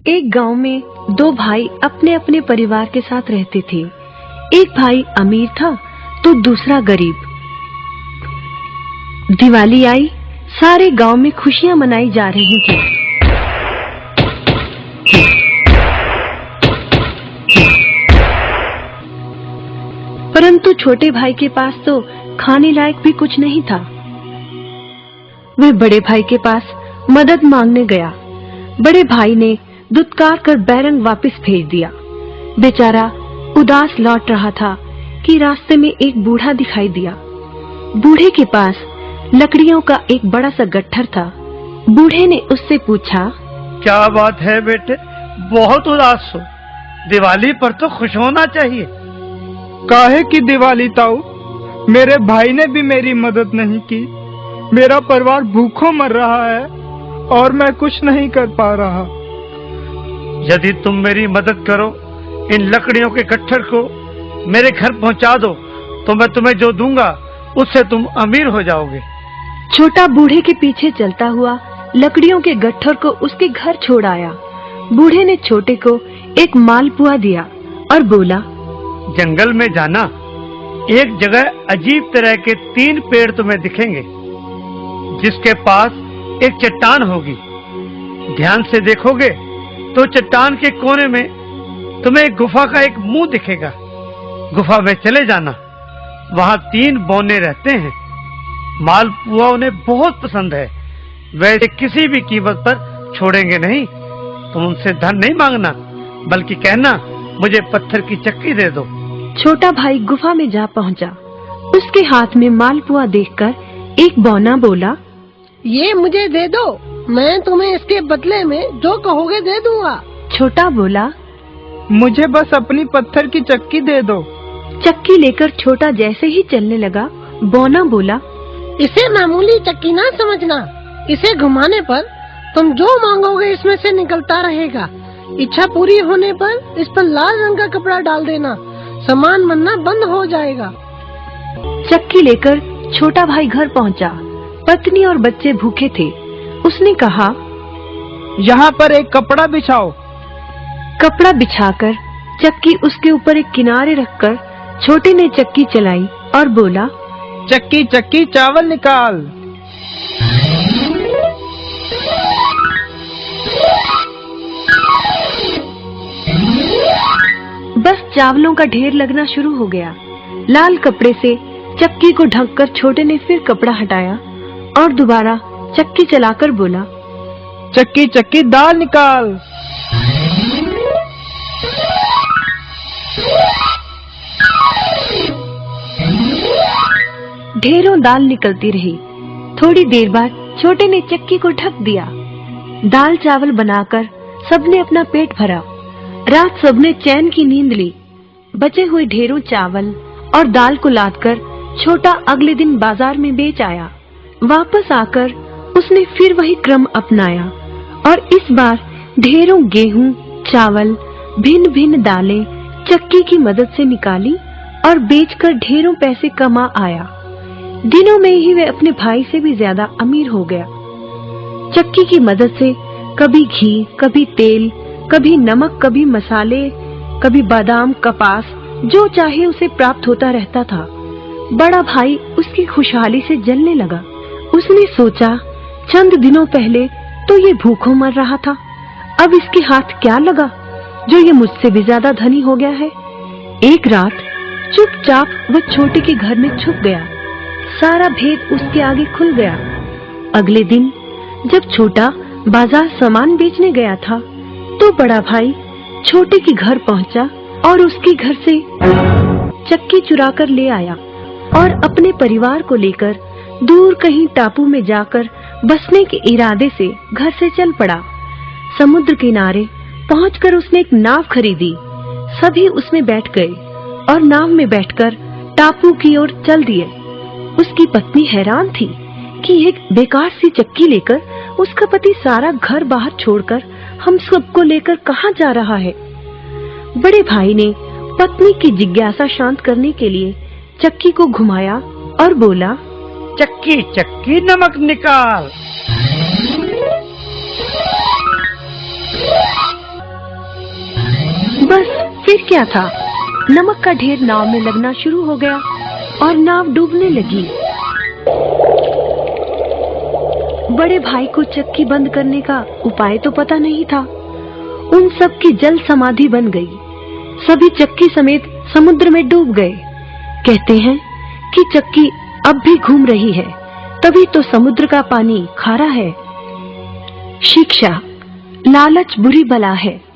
एक गांव में दो भाई अपने अपने परिवार के साथ रहते थे। एक भाई अमीर था तो दूसरा गरीब। दिवाली आई, सारे गांव में खुशियां मनाई जा रही थी। परंतु छोटे भाई के पास तो खाने लायक भी कुछ नहीं था। वह बड़े भाई के पास मदद मांगने गया। बड़े भाई ने दुत्कार कर बैरंग वापस भेज दिया। बेचारा उदास लौट रहा था कि रास्ते में एक बूढ़ा दिखाई दिया। बूढ़े के पास लकड़ियों का एक बड़ा सा गट्ठर था। बूढ़े ने उससे पूछा, क्या बात है बेटे, बहुत उदास हो? दिवाली पर तो खुश होना चाहिए। काहे की दिवाली ताऊ, मेरे भाई ने भी मेरी मदद नहीं की। मेरा परिवार भूखों मर रहा है और मैं कुछ नहीं कर पा रहा। यदि तुम मेरी मदद करो, इन लकड़ियों के गट्ठर को मेरे घर पहुंचा दो, तो मैं तुम्हें जो दूंगा उससे तुम अमीर हो जाओगे। छोटा बूढ़े के पीछे चलता हुआ लकड़ियों के गट्ठर को उसके घर छोड़ आया। बूढ़े ने छोटे को एक मालपुआ दिया और बोला, जंगल में जाना, एक जगह अजीब तरह के 3 पेड़ तुम्हें दिखेंगे, जिसके पास एक चट्टान होगी। ध्यान से देखोगे तो चट्टान के कोने में तुम्हें एक गुफा का एक मुंह दिखेगा। गुफा में चले जाना, वहां 3 बौने रहते हैं। मालपुआ उन्हें बहुत पसंद है, वैसे किसी भी कीमत पर छोड़ेंगे नहीं। तुम उनसे धन नहीं मांगना, बल्कि कहना मुझे पत्थर की चक्की दे दो। छोटा भाई गुफा में जा पहुंचा। उसके हाथ में मालपुआ देखकर एक बौना बोला, ये मुझे दे दो, मैं तुम्हें इसके बदले में जो कहोगे दे दूंगा। छोटा बोला, मुझे बस अपनी पत्थर की चक्की दे दो। चक्की लेकर छोटा जैसे ही चलने लगा, बौना बोला, इसे मामूली चक्की ना समझना। इसे घुमाने पर तुम जो मांगोगे इसमें से निकलता रहेगा। इच्छा पूरी होने पर इस पर लाल रंग का कपड़ा डाल देना, सामान बनना बंद हो जाएगा। चक्की लेकर छोटा भाई घर पहुंचा। पत्नी और बच्चे भूखे थे। उसने कहा, यहाँ पर एक कपड़ा बिछाओ। कपड़ा बिछाकर चक्की उसके ऊपर एक किनारे रखकर छोटे ने चक्की चलाई और बोला, चक्की चक्की चावल निकाल। बस चावलों का ढेर लगना शुरू हो गया। लाल कपड़े से चक्की को ढककर छोटे ने फिर कपड़ा हटाया और दोबारा चक्की चलाकर बोला, चक्की चक्की दाल निकाल। ढेरों दाल निकलती रही। थोड़ी देर बाद छोटे ने चक्की को ढक दिया। दाल चावल बनाकर सबने अपना पेट भरा। रात सबने चैन की नींद ली। बचे हुए ढेरों चावल और दाल को लादकर छोटा अगले दिन बाजार में बेच आया। वापस आकर उसने फिर वही क्रम अपनाया और इस बार ढेरों गेहूं, चावल, भिन्न भिन्न दालें चक्की की मदद से निकाली और बेचकर ढेरों पैसे कमा आया। दिनों में ही वह अपने भाई से भी ज्यादा अमीर हो गया। चक्की की मदद से कभी घी, कभी तेल, कभी नमक, कभी मसाले, कभी बादाम, कपास, जो चाहे उसे प्राप्त होता रहता था। बड़ा भाई उसकी खुशहाली से जलने लगा। उसने सोचा, चंद दिनों पहले तो ये भूखों मर रहा था, अब इसके हाथ क्या लगा जो ये मुझसे भी ज्यादा धनी हो गया है। एक रात चुपचाप वह छोटे के घर में छुप गया। सारा भेद उसके आगे खुल गया। अगले दिन जब छोटा बाजार सामान बेचने गया था, तो बड़ा भाई छोटे के घर पहुंचा और उसके घर से चक्की चुरा कर ले आया और अपने परिवार को लेकर दूर कहीं टापू में जाकर बसने के इरादे से घर से चल पड़ा। समुद्र किनारे पहुंचकर उसने एक नाव खरीदी। सभी उसमें बैठ गए और नाव में बैठकर टापू की ओर चल दिए। उसकी पत्नी हैरान थी कि एक बेकार सी चक्की लेकर उसका पति सारा घर बाहर छोड़कर हम सबको लेकर कहाँ जा रहा है। बड़े भाई ने पत्नी की जिज्ञासा शांत करने के लिए चक्की को घुमाया और बोला, चक्की चक्की नमक निकाल। फिर क्या था, नमक का ढेर नाव में लगना शुरू हो गया और नाव डूबने लगी। बड़े भाई को चक्की बंद करने का उपाय तो पता नहीं था। उन सब की जल समाधि बन गई। सभी चक्की समेत समुद्र में डूब गए। कहते हैं कि चक्की अब भी घूम रही है, तभी तो समुद्र का पानी खारा है। शिक्षा, लालच बुरी बला है।